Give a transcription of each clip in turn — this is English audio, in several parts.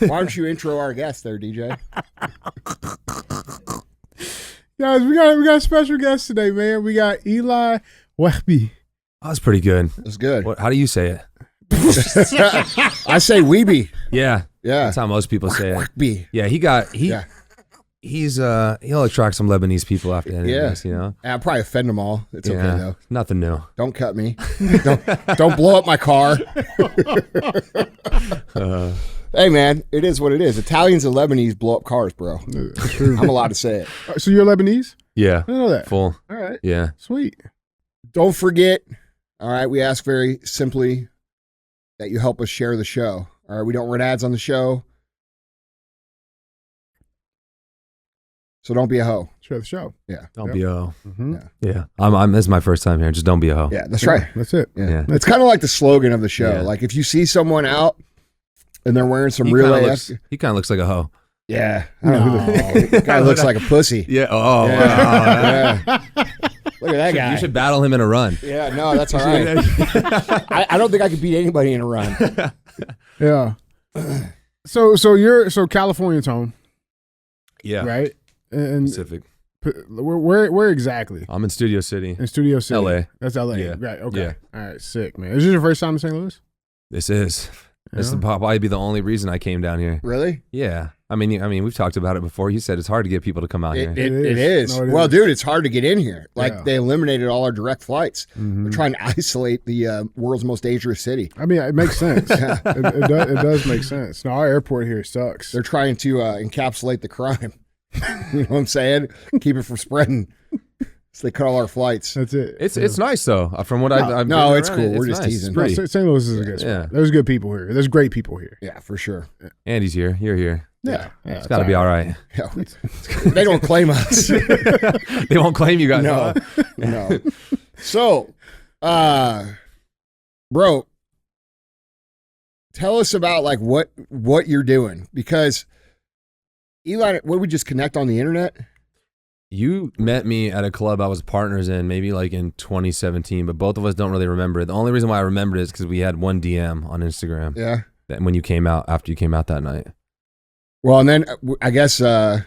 Why don't you intro our guest there, DJ? Guys, we got a special guest today, man. We got Eli Wehbe. That was pretty good. That's good. How do you say it? I say Wehbe. Yeah. Yeah. That's how most people say it. Wehbe. Yeah, he'll attract some Lebanese people after that. Yeah. You know? I'll probably offend them all. It's okay though. Nothing new. Don't cut me. don't blow up my car. Hey man, it is what it is. Italians and Lebanese blow up cars, bro. True. I'm allowed to say it. So you're Lebanese? Yeah. I know that. Full. All right. Yeah. Sweet. Don't forget, all right, we ask very simply that you help us share the show. All right, we don't run ads on the show. So don't be a hoe. Share the show. Yeah. Don't be a hoe. Mm-hmm. Yeah. This is my first time here. Just don't be a hoe. Yeah, that's right. That's it. Yeah. It's kind of like the slogan of the show. Yeah. Like if you see someone out and they're wearing some He real kind AF. of looks like a hoe. Yeah. I don't know who the guy looks like a pussy. Yeah. Oh, Yeah. Yeah. Look at that guy. You should battle him in a run. Yeah, no, that's all right. I don't think I could beat anybody in a run. Yeah. So California's home. Yeah. Right? And Pacific. where exactly? I'm in Studio City. In Studio City. LA. That's LA. Yeah. Right. Okay. Yeah. All right. Sick, man. Is this your first time in St. Louis? This is. This will probably be the only reason I came down here. Really? Yeah. I mean, we've talked about it before. You said it's hard to get people to come out here. It is. No, well, dude, it's hard to get in here. Like they eliminated all our direct flights. Mm-hmm. They're trying to isolate the world's most dangerous city. I mean, it makes sense. It does make sense. No, our airport here sucks. They're trying to encapsulate the crime. You know what I'm saying? Keep it from spreading. So they cut all our flights. That's it. It's nice though. From what I've no, it's around, cool. We're it's just nice. teasing. No, St. Louis is a good spot. Yeah. There's good people here. There's great people here. Yeah, for sure. Andy's here. You're here. Yeah. It's got to be all right. Yeah. They don't claim us. They won't claim you guys. No. No. So, bro, tell us about like what you're doing, because Eli, what we just connect on the internet? You met me at a club I was partners in, maybe like in 2017, but both of us don't really remember it. The only reason why I remember it is because we had one DM on Instagram. Yeah. That when you came out, after you came out that night. Well, and then I guess, I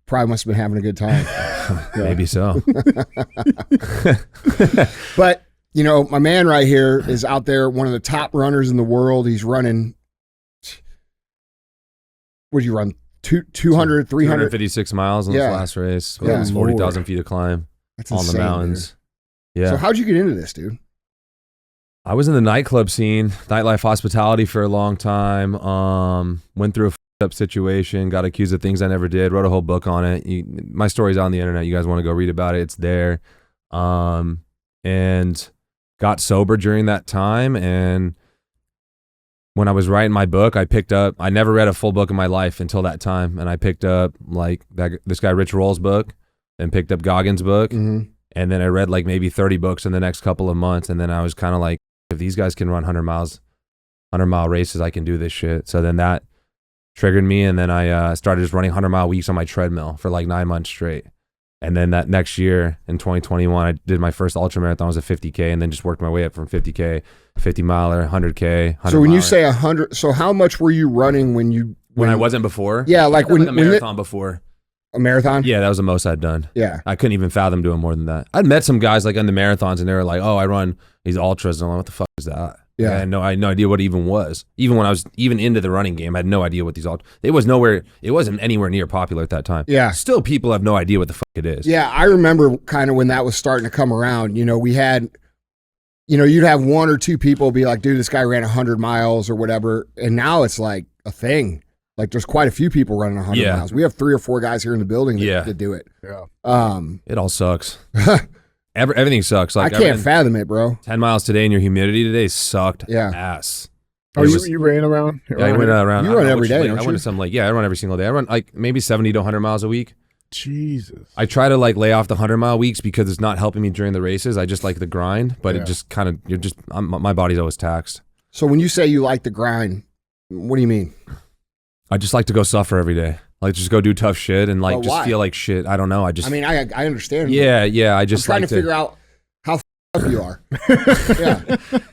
probably must have been having a good time. Maybe so. But, you know, my man right here is out there, one of the top runners in the world. He's running, what did you run? 200, 300? 256 miles in this last race. Yeah. It was 40,000 feet of climb. That's on insane, the mountains. Dude. Yeah. So how'd you get into this, dude? I was in the nightclub scene, nightlife hospitality for a long time. Went through a up situation, got accused of things I never did, wrote a whole book on it. My story's on the internet. You guys want to go read about it, it's there. And got sober during that time. And when I was writing my book, I never read a full book in my life until that time. And I picked up like this guy, Rich Roll's book, and picked up Goggins' book. Mm-hmm. And then I read like maybe 30 books in the next couple of months. And then I was kind of like, if these guys can run 100-mile races, I can do this shit. So then that triggered me. And then I started just running 100-mile weeks on my treadmill for like 9 months straight. And then that next year in 2021, I did my first ultra marathon. It was a 50K, and then just worked my way up from 50K, 50 miler, 100K. So when you say 100, so how much were you running when I wasn't before? Yeah, like when a marathon before. A marathon? Yeah, that was the most I'd done. Yeah. I couldn't even fathom doing more than that. I'd met some guys like in the marathons, and they were like, "Oh, I run these ultras," and I'm like, "What the fuck is that?" Yeah. I had no idea what it even was. Even when I was even into the running game, I had no idea what these ultras. It wasn't anywhere near popular at that time. Yeah. Still, people have no idea what the fuck it is. Yeah, I remember kind of when that was starting to come around. You know, we had, you know, you'd have one or two people be like, "Dude, this guy ran 100 miles or whatever," and now it's like a thing. Like there's quite a few people running 100 miles. We have 3 or 4 guys here in the building that do it. Yeah. It all sucks. Everything sucks. Like I can't fathom it, bro. 10 miles today and your humidity today sucked ass. Oh, you ran around? Yeah, I went around. You run every day, don't I you? went to some I run every single day. I run like maybe 70 to 100 miles a week. Jesus. I try to like lay off the 100-mile weeks because it's not helping me during the races. I just like the grind, but it just kind of, my body's always taxed. So when you say you like the grind, what do you mean? I just like to go suffer every day. Like just go do tough shit and like just feel like shit. I don't know. I understand. Yeah. I just I'm trying to figure out how up you are.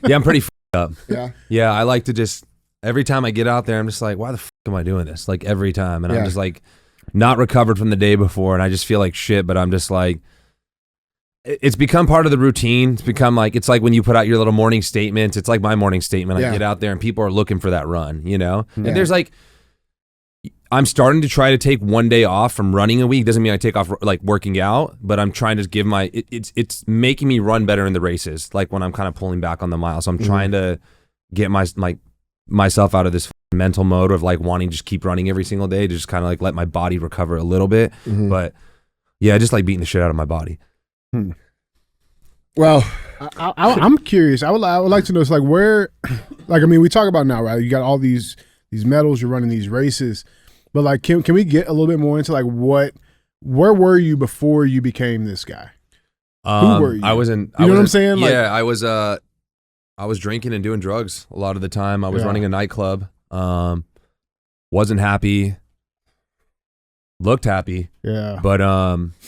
Yeah, I'm pretty up. Yeah. Yeah, I like to just every time I get out there, I'm just like, why the fuck am I doing this? Like every time. And Yeah. I'm just like not recovered from the day before. And I just feel like shit, but I'm just like, it's become part of the routine. It's become like, it's like when you put out your little morning statement. It's like my morning statement. I get out there and people are looking for that run, you know? Yeah. And there's like, I'm starting to try to take one day off from running a week. Doesn't mean I take off like working out, but I'm trying to give it's making me run better in the races. Like when I'm kind of pulling back on the mile. So I'm trying to get myself out of this mental mode of like wanting to just keep running every single day to just kind of like let my body recover a little bit. But yeah, just like beating the shit out of my body. Well, I'm curious. I would like to know, it's like where, like, I mean, we talk about now, right? You got all these medals, you're running these races, but like, can we get a little bit more into like where were you before you became this guy? Who were you? I was in, you know what I'm saying? Like, yeah, I was drinking and doing drugs a lot of the time. I was running a nightclub. Wasn't happy. Looked happy. Yeah. But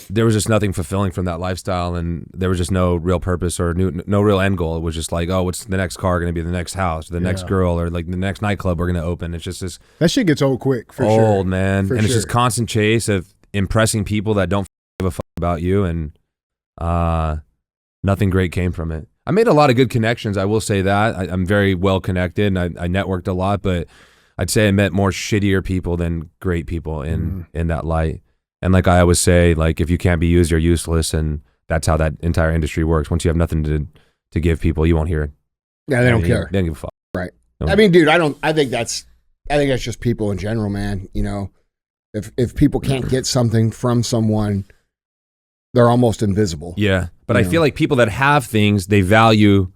there was just nothing fulfilling from that lifestyle, and there was just no real purpose or no real end goal. It was just like, oh, what's the next car going to be? The next house, the next girl, or like the next nightclub we're going to open. It's just this. That shit gets old quick, for old, sure. Old, man. And it's just constant chase of impressing people that don't give a fuck about you, and nothing great came from it. I made a lot of good connections. I will say that. I'm very well connected, and I networked a lot, but I'd say I met more shittier people than great people in that light. And like I always say, like if you can't be used, you're useless, and that's how that entire industry works. Once you have nothing to give people, you won't hear it. Yeah, they don't care. They don't give a fuck. Right. I mean, dude, I think that's just people in general, man. You know, if people can't get something from someone, they're almost invisible. Yeah, but I feel like people that have things, they value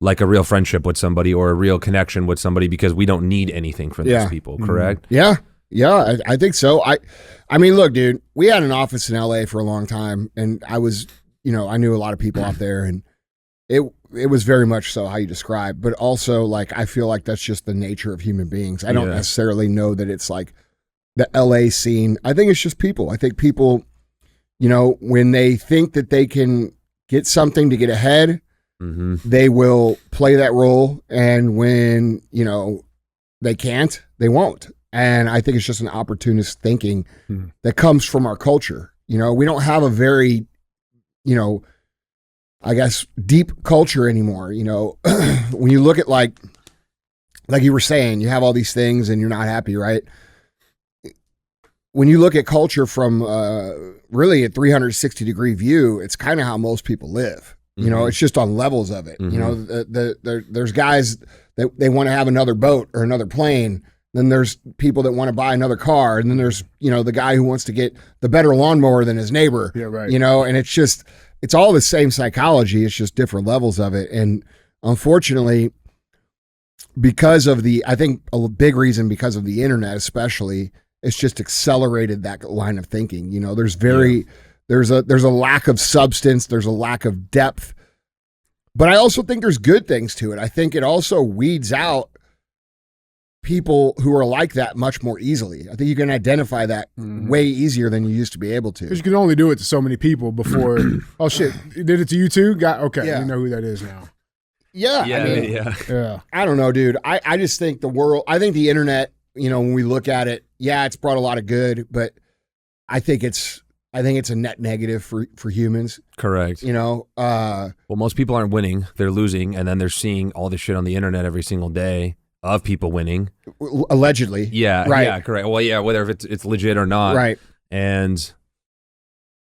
like a real friendship with somebody or a real connection with somebody, because we don't need anything from those people, correct? Yeah. Yeah, I think so. I mean, look, dude, we had an office in LA for a long time, and I was, I knew a lot of people out there, and it was very much so how you describe, but also like I feel like that's just the nature of human beings. I don't necessarily know that it's like the LA scene. I think it's just people. I think people, when they think that they can get something to get ahead, they will play that role, and when they can't, they won't. And I think it's just an opportunist thinking that comes from our culture. We don't have a very I guess deep culture anymore. When you look at like you were saying, you have all these things and you're not happy, right? When you look at culture from really a 360-degree view, it's kind of how most people live. It's just on levels of it. There's guys that they want to have another boat or another plane. Then there's people that want to buy another car. And then there's, the guy who wants to get the better lawnmower than his neighbor. Yeah, right. And it's all the same psychology. It's just different levels of it. And unfortunately, because of I think a big reason because of the internet, especially, it's just accelerated that line of thinking. There's there's a lack of substance. There's a lack of depth, but I also think there's good things to it. I think it also weeds out people who are like that much more easily. I think you can identify that way easier than you used to be able to. Because you can only do it to so many people before, oh shit, you did it to you too? Okay, you know who that is now. Yeah. Yeah. I don't know, dude. I just think I think the internet, when we look at it, it's brought a lot of good, but I think it's a net negative for humans. Correct. Well, most people aren't winning, they're losing, and then they're seeing all this shit on the internet every single day of people winning. Allegedly. Yeah. Right. Yeah, correct. Well, yeah, whether it's legit or not. Right. And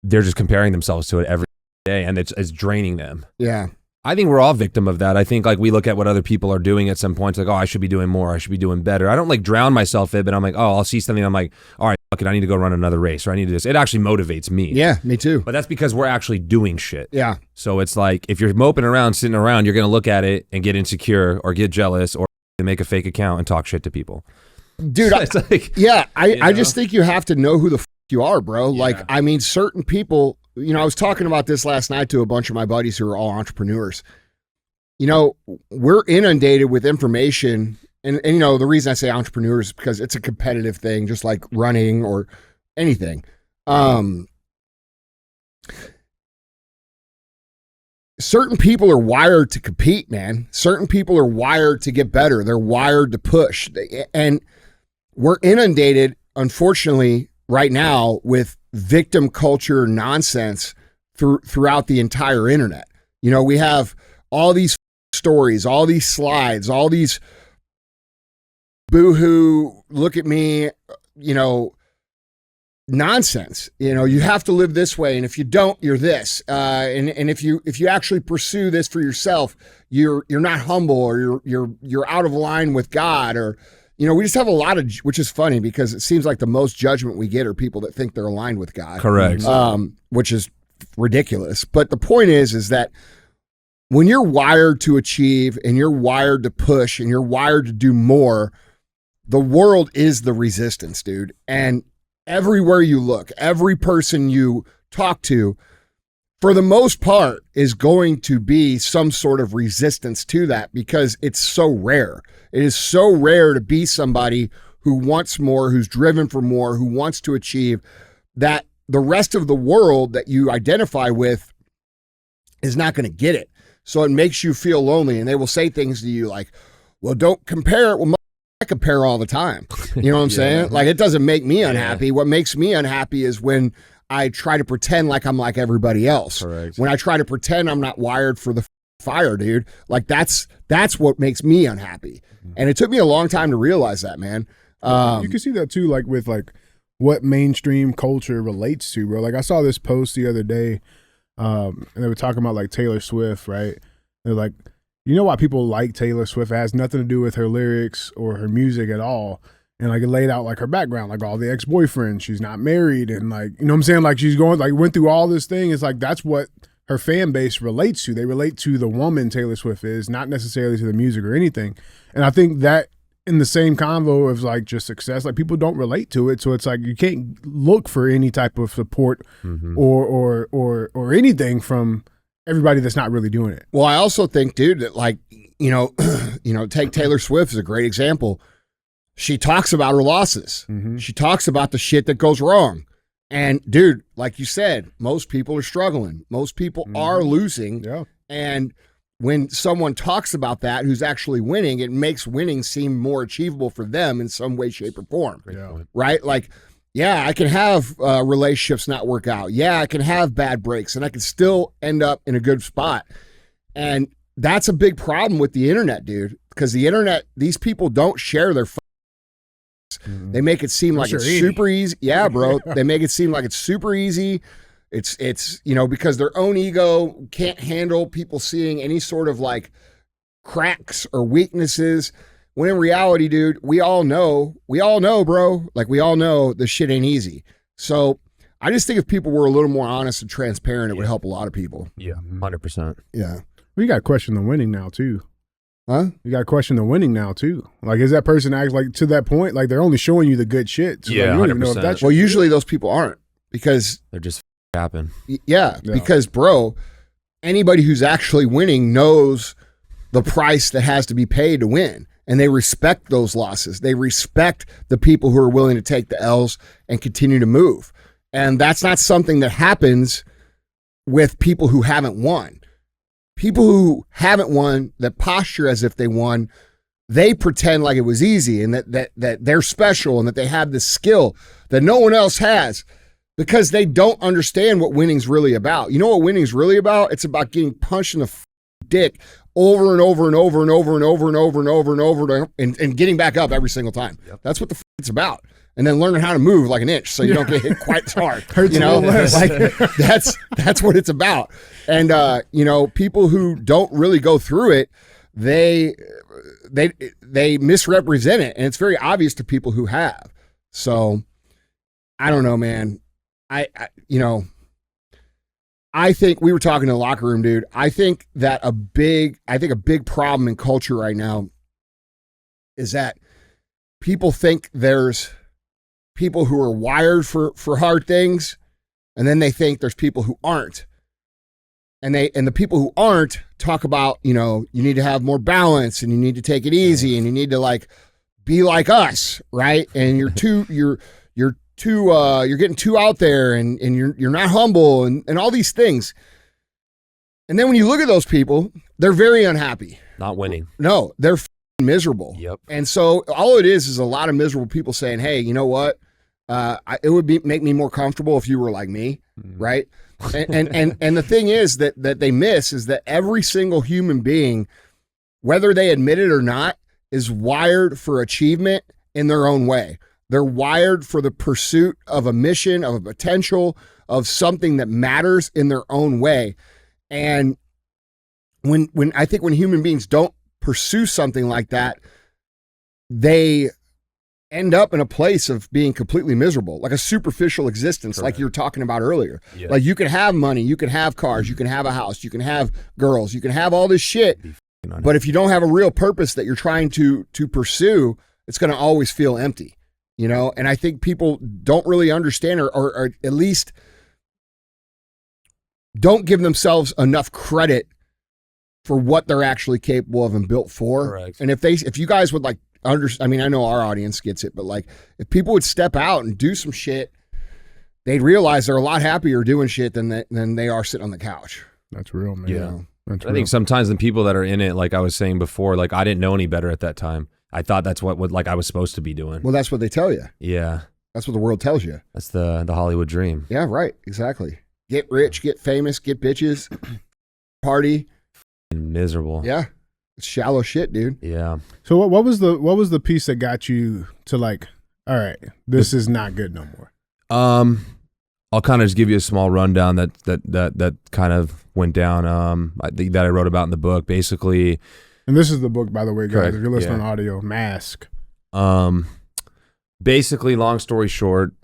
they're just comparing themselves to it every day, and it's draining them. Yeah. I think we're all victim of that. I think like we look at what other people are doing at some points, like, oh, I should be doing more. I should be doing better. I don't like drown myself in it, but I'm like, oh, I'll see something. I'm like, all right, fuck it, I need to go run another race, or I need to do this. It actually motivates me. Yeah, me too. But that's because we're actually doing shit. Yeah. So it's like, if you're moping around, sitting around, you're going to look at it and get insecure or get jealous or make a fake account and talk shit to people. Dude, I just think you have to know who the fuck you are, bro. Yeah. Like, I mean, certain people, I was talking about this last night to a bunch of my buddies who are all entrepreneurs. We're inundated with information, and the reason I say entrepreneurs is because it's a competitive thing, just like running or anything. certain people are wired to compete, man. Certain people are wired to get better. They're wired to push. And we're inundated, unfortunately, right now with victim culture nonsense throughout the entire internet. You know, we have all these stories, all these slides, all these boohoo, look at me, you know, nonsense. You know, you have to live this way, and if you don't, you're this. And if you actually pursue this for yourself, you're not humble, or you're out of line with God, or you know, we just have a lot of, which is funny because it seems like the most judgment we get are people that think they're aligned with God. Correct. Which is ridiculous. But the point is that when you're wired to achieve and you're wired to push and you're wired to do more, the world is the resistance, dude. And everywhere you look, every person you talk to, for the most part, is going to be some sort of resistance to that because it's so rare. It is so rare to be somebody who wants more, who's driven for more, who wants to achieve, that the rest of the world that you identify with is not going to get it. So it makes you feel lonely, and they will say things to you like, well, don't compare. Well, I compare all the time. You know what I'm saying? Like, it doesn't make me unhappy. What makes me unhappy is when I try to pretend like I'm like everybody else. Correct. When I try to pretend I'm not wired for the fire, dude. Like, that's what makes me unhappy. And it took me a long time to realize that, man. You can see that too, like with like what mainstream culture relates to, bro. Like, I saw this post the other day, and they were talking about like Taylor Swift, right? They're like, you know why people like Taylor Swift? It has nothing to do with her lyrics or her music at all. And like, it laid out like her background, like all the ex-boyfriends, she's not married, and like, you know what I'm saying? Like, she's going, like, went through all this thing. It's like, that's what her fan base relates to. They relate to the woman Taylor Swift is, not necessarily to the music or anything. And I think that in the same convo of like just success, like, people don't relate to it. So it's like, you can't look for any type of support or anything from everybody that's not really doing it. Well, I also think, dude, that like, you know, take Taylor Swift as a great example. She talks about her losses. She talks about the shit that goes wrong. And dude, like you said, most people are struggling. Most people are losing. Yeah. And when someone talks about that, who's actually winning, it makes winning seem more achievable for them in some way, shape, or form. Right? Like, yeah, I can have relationships not work out. Yeah, I can have bad breaks, and I can still end up in a good spot. And that's a big problem with the internet, dude, because the internet, these people don't share their They make it seem like it's super easy. Yeah, bro. They make it seem like it's super easy. It's you know, because their own ego can't handle people seeing any sort of like cracks or weaknesses. When in reality, dude, we all know, bro. Like, we all know this shit ain't easy. So I just think if people were a little more honest and transparent, it would help a lot of people. Yeah, 100%. Yeah. We got to question the winning now too. Huh? You got to question the winning now too. Like, is that person act like to that point? Like, they're only showing you the good shit. So Yeah, like, you don't even know if 100%. that's Well, usually those people aren't, because They're just capping. yeah, because bro, anybody who's actually winning knows the price that has to be paid to win. And they respect those losses. They respect the people who are willing to take the L's and continue to move. And that's not something that happens with people who haven't won. People who haven't won, that posture as if they won, they pretend like it was easy and that they're special and that they have this skill that no one else has, because they don't understand what winning's really about. You know what winning's really about? It's about getting punched in the dick over and over and over and over and over and over and over and over and getting back up every single time. Yep. That's what the it's about. And then learning how to move like an inch so you don't get hit quite as hard. Hurts you know, a little less. like that's what it's about. And you know, people who don't really go through it, they misrepresent it, and it's very obvious to people who have. So I don't know, man. I you know, I think we were talking in the locker room, dude. I think a big problem in culture right now is that people think there's people who are wired for hard things, and then they think there's people who aren't. And the people who aren't talk about, you know, you need to have more balance and you need to take it easy and you need to like be like us, right? And you're getting too out there and you're not humble and all these things. And then when you look at those people, they're very unhappy. Not winning. No, they're miserable. Yep. And so all it is a lot of miserable people saying, hey, you know what? It would make me more comfortable if you were like me, right? And the thing is that they miss is that every single human being, whether they admit it or not, is wired for achievement in their own way. They're wired for the pursuit of a mission, of a potential, of something that matters in their own way. And when I think when human beings don't pursue something like that, they end up in a place of being completely miserable, like a superficial existence. Correct. Like you were talking about earlier. Yeah. Like you can have money, you can have cars, you can have a house, you can have girls, you can have all this shit. But if you don't have a real purpose that you're trying to pursue, it's going to always feel empty, you know? And I think people don't really understand or at least don't give themselves enough credit for what they're actually capable of and built for. Correct. And if you guys would like I mean, I know our audience gets it, but like if people would step out and do some shit, they'd realize they're a lot happier doing shit than they are sitting on the couch. That's real, man. Yeah. You know? That's I think sometimes the people that are in it, like I was saying before, like I didn't know any better at that time. I thought that's what like I was supposed to be doing. Well, that's what they tell you. Yeah. That's what the world tells you. That's the Hollywood dream. Yeah, right. Exactly. Get rich, get famous, get bitches, party. Miserable. Yeah. It's shallow shit, dude. Yeah. So what was the piece that got you to like, all right, this is not good no more? I'll kind of just give you a small rundown that kind of went down. I think that I wrote about in the book, basically. And this is the book, by the way, guys. Correct. If you're listening on audio, Mask. Basically, long story short,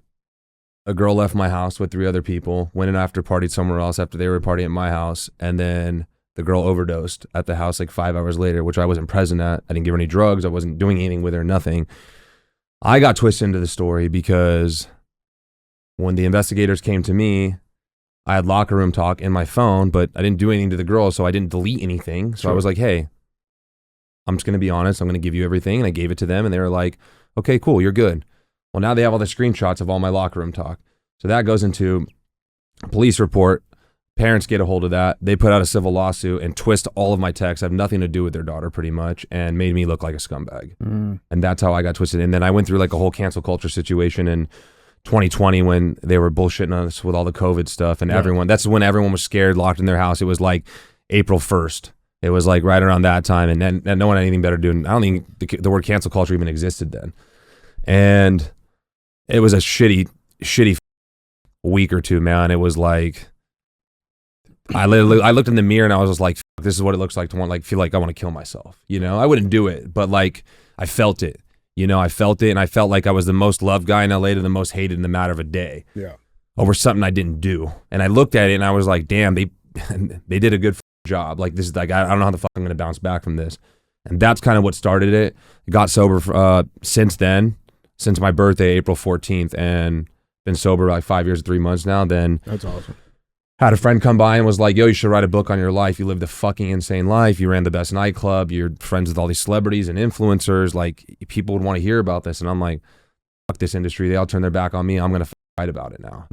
a girl left my house with 3 other people, went and after partied somewhere else after they were partying at my house, and then the girl overdosed at the house like 5 hours later, which I wasn't present at. I didn't give her any drugs. I wasn't doing anything with her, nothing. I got twisted into the story because when the investigators came to me, I had locker room talk in my phone, but I didn't do anything to the girl, so I didn't delete anything. So I was like, hey, I'm just going to be honest. I'm going to give you everything. And I gave it to them, and they were like, okay, cool, you're good. Well, now they have all the screenshots of all my locker room talk. So that goes into a police report. Parents get a hold of that. They put out a civil lawsuit and twist all of my texts. I have nothing to do with their daughter pretty much, and made me look like a scumbag. And that's how I got twisted. And then I went through like a whole cancel culture situation in 2020 when they were bullshitting us with all the COVID stuff. And that's when everyone was scared, locked in their house. It was like April 1st. It was like right around that time. And then no one had anything better to do. I don't think the word cancel culture even existed then. And it was a shitty week or two, man. It was like, I looked in the mirror and I was just like, this is what it looks like to feel like I want to kill myself. You know, I wouldn't do it, but like I felt it. You know, I felt it, and I felt like I was the most loved guy in LA to the most hated in the matter of a day. Yeah. Over something I didn't do. And I looked at it and I was like, damn, they did a good job. Like this is like, I don't know how the fuck I'm going to bounce back from this. And that's kind of what started it. I got sober since then, since my birthday, April 14th, and been sober like 5 years and 3 months now. Then that's awesome. Had a friend come by and was like, yo, you should write a book on your life. You lived a fucking insane life. You ran the best nightclub. You're friends with all these celebrities and influencers. Like, people would want to hear about this. And I'm like, fuck this industry. They all turn their back on me. I'm going to fight about it now.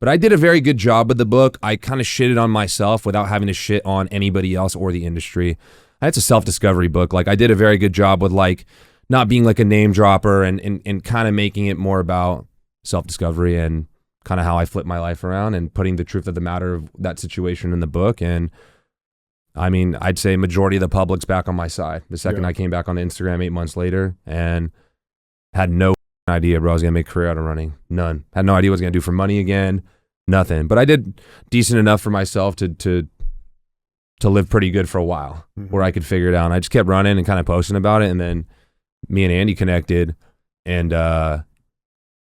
But I did a very good job with the book. I kind of shitted on myself without having to shit on anybody else or the industry. It's a self-discovery book. Like, I did a very good job with like not being like a name dropper and kind of making it more about self-discovery and kind of how I flipped my life around and putting the truth of the matter of that situation in the book. And I mean, I'd say majority of the public's back on my side. The second I came back on Instagram 8 months later and had no idea, bro, I was going to make a career out of running. None. Had no idea what I was going to do for money again. Nothing. But I did decent enough for myself to live pretty good for a while where I could figure it out. And I just kept running and kind of posting about it. And then me and Andy connected, and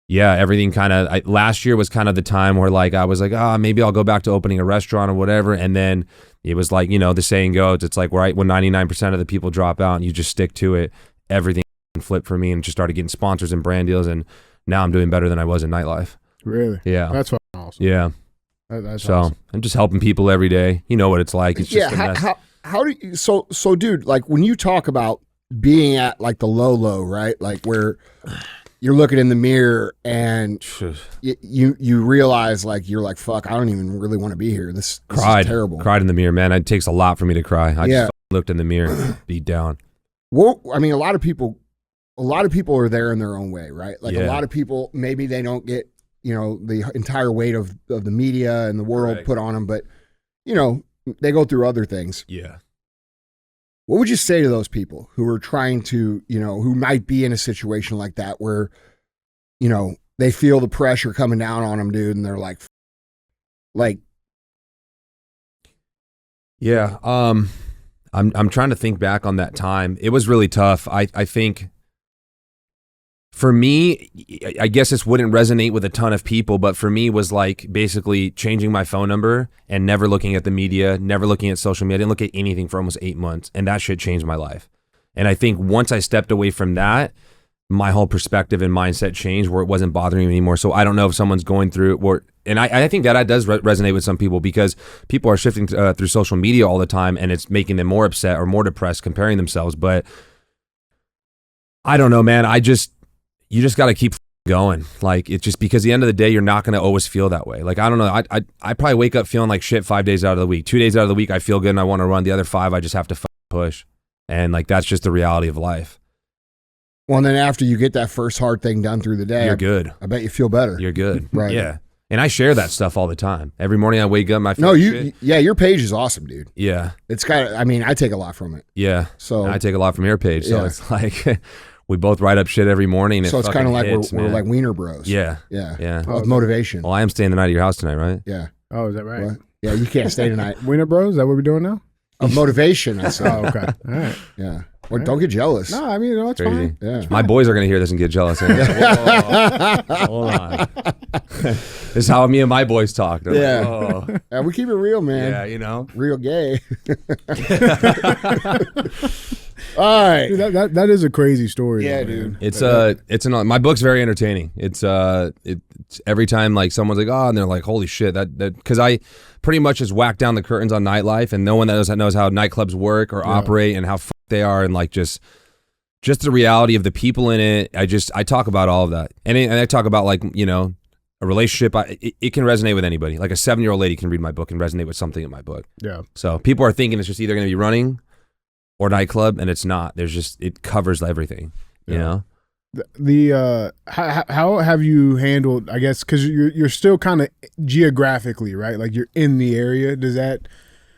yeah, everything kind of, last year was kind of the time where like, I was like, maybe I'll go back to opening a restaurant or whatever. And then it was like, you know, the saying goes, it's like, right, when 99% of the people drop out and you just stick to it, everything flipped for me and just started getting sponsors and brand deals. And now I'm doing better than I was in nightlife. Really? Yeah. That's awesome. Yeah. That's so awesome. I'm just helping people every day. You know what it's like. It's just how do you, so dude, like when you talk about being at like the low, right? Like where, you're looking in the mirror and you realize like you're like, fuck, I don't even really want to be here. This is terrible. Cried in the mirror, man. It takes a lot for me to cry. I just looked in the mirror, beat down. Well, I mean, a lot of people are there in their own way, right? Like a lot of people, maybe they don't get, the entire weight of the media and the world put on them, but they go through other things. Yeah. What would you say to those people who are trying to, who might be in a situation like that where, they feel the pressure coming down on them, dude, and they're like, yeah. I'm trying to think back on that time. It was really tough. I think for me, I guess this wouldn't resonate with a ton of people, but for me was like basically changing my phone number and never looking at the media, never looking at social media. I didn't look at anything for almost 8 months, and that shit changed my life. And I think once I stepped away from that, my whole perspective and mindset changed where it wasn't bothering me anymore. So I don't know if someone's going through it, and I think that does resonate with some people because people are shifting through social media all the time, and it's making them more upset or more depressed comparing themselves. But I don't know, man. You just got to keep going. Like, it's just because at the end of the day, you're not going to always feel that way. Like, I don't know. I probably wake up feeling like shit 5 days out of the week. 2 days out of the week, I feel good and I want to run. The other 5, I just have to push. And like, that's just the reality of life. Well, and then after you get that first hard thing done through the day, you're good. I bet you feel better. You're good. Right. Yeah. And I share that stuff all the time. Every morning I wake up, your page is awesome, dude. Yeah. It's I take a lot from it. Yeah. So I take a lot from your page. So it's like, we both write up shit every morning. So it's kind of like we're like wiener bros. Yeah. Yeah. Yeah. With motivation. Well, I am staying the night at your house tonight, right? Yeah. Oh, is that right? What? Yeah, you can't stay tonight. Wiener bros? Is that what we're doing now? Of motivation, I said. Oh, okay. All right. Yeah. Well, don't get jealous. No, I mean, it's Crazy. fine. Yeah. My boys are going to hear this and get jealous. Hold on. This is how me and my boys talk. They're like, Yeah, we keep it real, man. Yeah, Real gay. All right. Dude, that is a crazy story. Yeah, though, dude. It's my book's very entertaining. It's every time like someone's like, oh, and they're like, holy shit, that because I pretty much just whack down the curtains on nightlife, and no one that knows how nightclubs work or operate and how they are, and like just the reality of the people in it. I talk about all of that, and I talk about like a relationship. It can resonate with anybody. Like a 7-year-old lady can read my book and resonate with something in my book. Yeah. So people are thinking it's just either going to be running or nightclub, and it's not. It covers everything. You know. How have you handled? I guess because you're still kind of geographically right. Like you're in the area. Does that?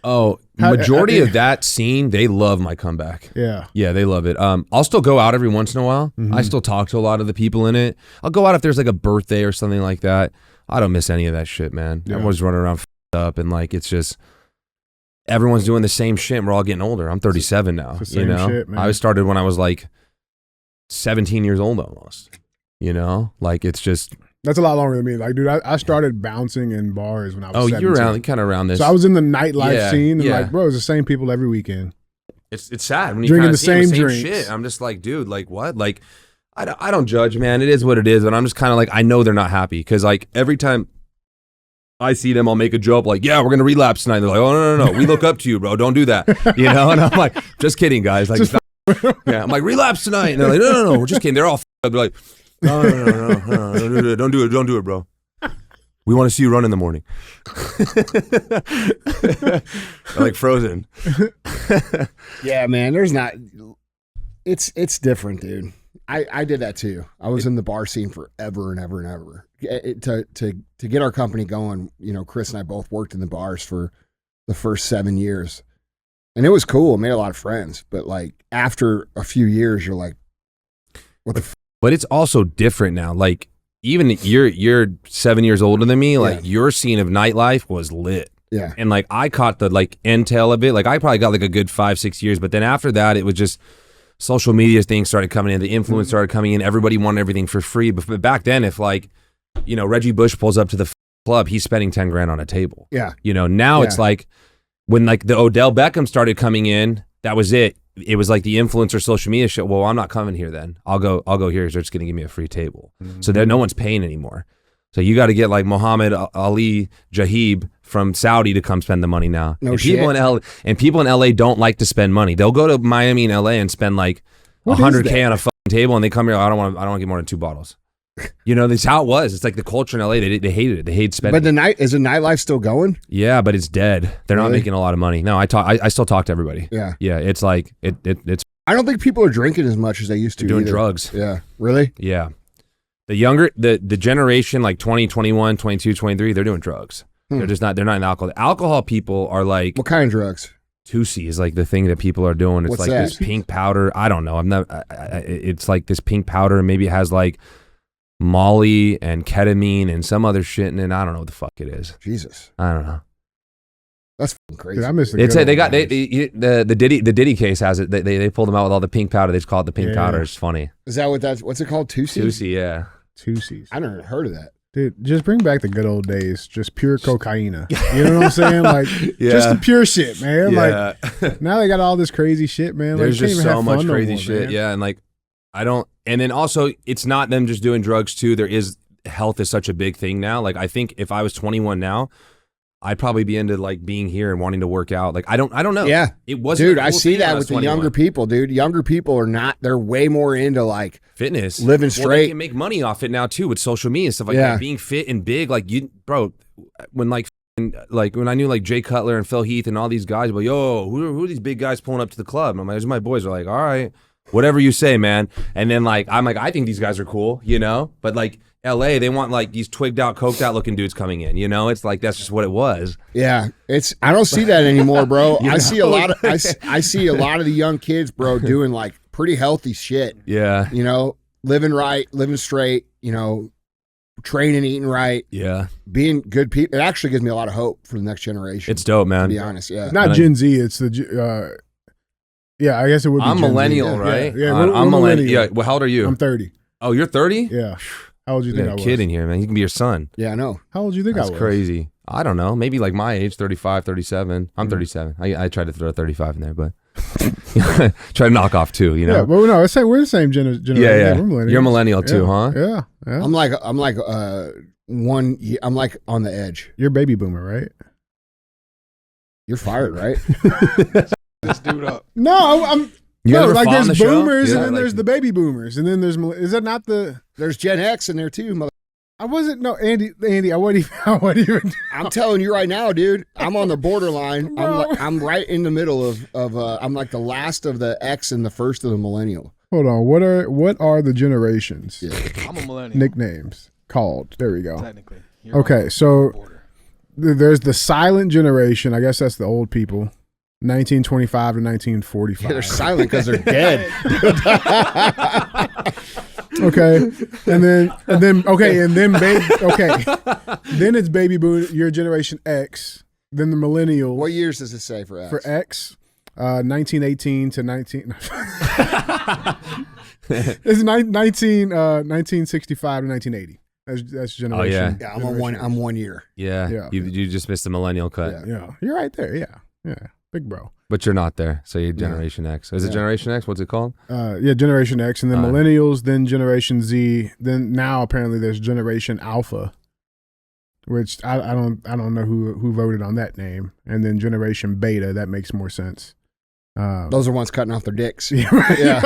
Oh, majority of that scene, they love my comeback. Yeah. Yeah, they love it. I'll still go out every once in a while. Mm-hmm. I still talk to a lot of the people in it. I'll go out if there's like a birthday or something like that. I don't miss any of that shit, man. Yeah. Everyone's running around up, and like it's just everyone's doing the same shit. And we're all getting older. I'm 37 now. It's the same shit, man. I started when I was like 17 years old almost. Like it's just. That's a lot longer than me. Like, dude, I started bouncing in bars when I was 17. You're kind of around this. So I was in the nightlife scene, and like, bro, it's the same people every weekend. It's sad when you drinking the same drinks. Shit. I'm just like, dude, like what? Like, I don't judge, man. It is what it is, but I'm just kind of like, I know they're not happy because like every time I see them, I'll make a joke like, yeah, we're gonna relapse tonight. They're like, oh no, we look up to you, bro. Don't do that, And I'm like, just kidding, guys. Like, yeah, I'm like, relapse tonight, and they're like, no, we're just kidding. They're all up. They're like. No, don't do it, bro. We want to see you run in the morning. Like Frozen. Yeah, man. There's not. It's different, dude. I did that too. I was in the bar scene forever and ever and ever. To get our company going, Chris and I both worked in the bars for the first 7 years, and it was cool. I made a lot of friends, but like after a few years, you're like, what the. But it's also different now. Like even you're 7 years older than me. Like your scene of nightlife was lit. Yeah. And like I caught the like intel of it. Like I probably got like a good 5-6 years. But then after that, it was just social media things started coming in. The influence started coming in. Everybody wanted everything for free. But back then, if like Reggie Bush pulls up to the club, he's spending 10 grand on a table. Yeah. Now it's like when like the Odell Beckham started coming in, that was it. It was like the influencer social media shit. Well, I'm not coming here then. I'll go here because they're just going to give me a free table. Mm-hmm. So no one's paying anymore. So you got to get like Muhammad Ali Jahib from Saudi to come spend the money now. No and shit. People in LA don't like to spend money. They'll go to Miami and LA and spend like $100K on a table and they come here. I don't want to get more than 2 bottles. You know, this is how it was. It's like the culture in LA. They hated it. They hate spending. But is the nightlife still going? Yeah, but it's dead. They're not making a lot of money. No, I still talk to everybody. Yeah. Yeah. It's like it's I don't think people are drinking as much as they used to. doing either. drugs. Yeah. Really? Yeah. The younger the generation like 20, 21, 22, 23, they're doing drugs. They're not in alcohol. The alcohol people are like What kind of drugs? 2C is like the thing that people are doing. It's What's like that? this pink powder. I don't know. It's like this pink powder and maybe it has like Molly and ketamine and some other shit in it. I don't know what the fuck it is. Jesus. I don't know. That's fucking crazy. Dude, I miss the It's good they old got days. the Diddy case has it. They pulled them out with all the pink powder. They just call it the pink powder. It's funny. Is that what's it called? 2C? 2C, yeah. 2Cs. I never heard of that. Dude, just bring back the good old days. Just pure cocaine. You know what I'm saying? Like, just the pure shit, man. Yeah. Like, now they got all this crazy shit, man. There's like, you just can't even so have much fun no crazy more, shit. man. Yeah, and like and then also it's not them just doing drugs too. There is health is such a big thing now. Like I think if I was 21 now, I'd probably be into like being here and wanting to work out. Like I don't know. Yeah. It wasn't. Dude, a I cool see thing when that was with the 21. younger people, dude. Younger people are not, they're way more into like Fitness, living Well, straight. they can make money off it now too with social media and stuff like Yeah. that. Being fit and big, like when when I knew like Jay Cutler and Phil Heath and all these guys, like, yo, who are these big guys pulling up to the club? And I'm like, those are my boys. Are like, all right, whatever you say, man. And then like I'm like, I think these guys are cool, you know. But like LA, they want like these twigged out, coked out looking dudes coming in, you know. It's like that's just what it was. Yeah, I don't see that anymore, bro. I see a lot of I see a lot of the young kids, bro, doing like pretty healthy shit. Yeah, You know, living right, living straight, you know, training, eating right, yeah, being good people. It actually gives me a lot of hope for the next generation. it's dope, to man. be honest. Yeah. It's not Gen Z. It's the, yeah, I guess it would be I'm Gen Z. millennial, Yeah, right? Yeah, I'm we're millennial. Yeah. Well, how old are you? I'm 30. Oh, you're 30? Yeah. How old do you think I was? Kid in here, man. He can be your son. Yeah, I know. How old do you think That's I was? crazy. I don't know. Maybe like my age, 35, 37. I'm 37. I tried to throw 35 in there, but try to knock off 2, you know? Yeah, but no, we're the same generation. Yeah. We're millennials. You're millennial too, huh? Yeah. I'm like I'm like on the edge. You're baby boomer, right? You're fired, right? This dude up. No, I'm You no, ever like fall on there's the show? boomers Yeah, and then like- there's the baby boomers and then there's is that not the There's Gen X in there too, mother. I wasn't no Andy I wasn't even I'm telling you right now, dude. I'm on the borderline. Bro. I'm right in the middle of I'm like the last of the X and the first of the millennial. Hold on. What are the generations Yeah. I'm a millennial. nicknames called? There we go. Technically. You're Okay, on so the border. there's the silent generation. I guess that's the old people. 1925 to 1945. Yeah, they're silent because they're dead. Okay, and then then it's baby boom. Your generation X. Then the millennials. What years does it say for X? For X, 1918 to 19. It's 1965 to 1980. That's generation. Yeah, I'm 1 year. Yeah. Yeah. You just missed the millennial cut. Yeah. Yeah, you're right there. Yeah, big bro. But you're not there. So you're Generation X. Is it Generation X? What's it called? Yeah, Generation X, and then millennials, then Generation Z, then now apparently there's Generation Alpha, which I don't know who voted on that name, and then Generation Beta. That makes more sense. Those are ones cutting off their dicks. Yeah. Right. Yeah.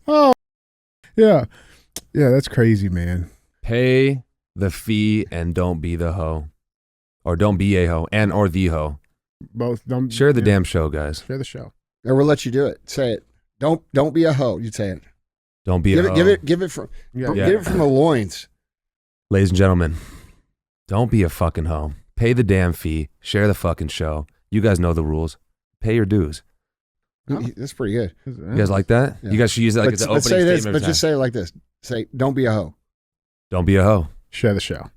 Oh, yeah, that's crazy, man. Pay the fee and don't be the hoe. Or don't be a hoe and or the hoe. Both. Share the damn show, guys. Share the show. Or we'll let you do it. Say it. Don't be a hoe. You'd say it. Don't be a hoe. Give it from Yeah. get it from the loins. Ladies and gentlemen, don't be a fucking hoe. Pay the damn fee. Share the fucking show. You guys know the rules. Pay your dues. That's pretty good. You guys like that? Yeah. You guys should use that like But the opening say this, statement. but just say it like this. Say, don't be a hoe. Don't be a hoe. Share the show.